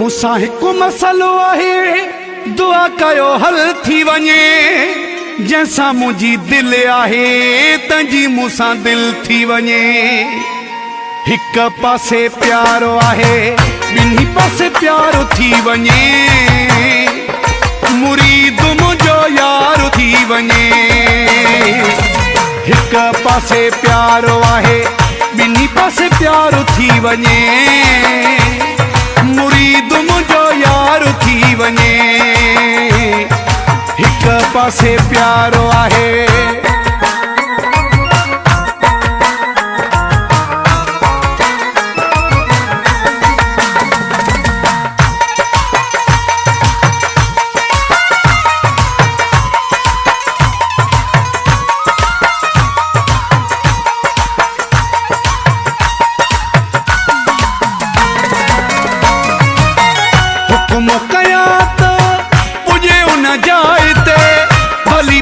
मूंसां हिकु मसलो आहे, दुआ कयो हल थी वञे। जैसा मुंहिंजी दिलि आहे तंहिंजी मूंसां दिलि थी वञे। हिक पासे प्यारो आहे, ॿिन्ही पासे प्यारो थी वञे। मुरीद मुंहिंजो यार थी वञे। हिक पासे प्यारो आहे, ॿिन्ही पासे प्यारो थी वञे। मुरीद मुंहिंजो यार थी वञे। हिक पासे प्यारो आहे।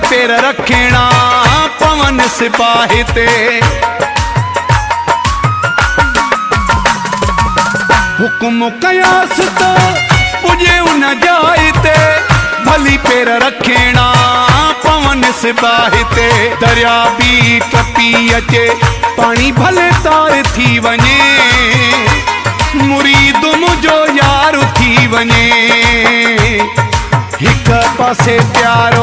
पैर रखना पवन सिपाही ते। हुक्म कयास तो पुजे उन जाए ते। भली पैर रखना पवन सिपाही ते। दरिया भी टपी अचे, पानी भले तार थी वञे। मुरीद मुंहिंजो यार थी वञे। हिक पासे प्यार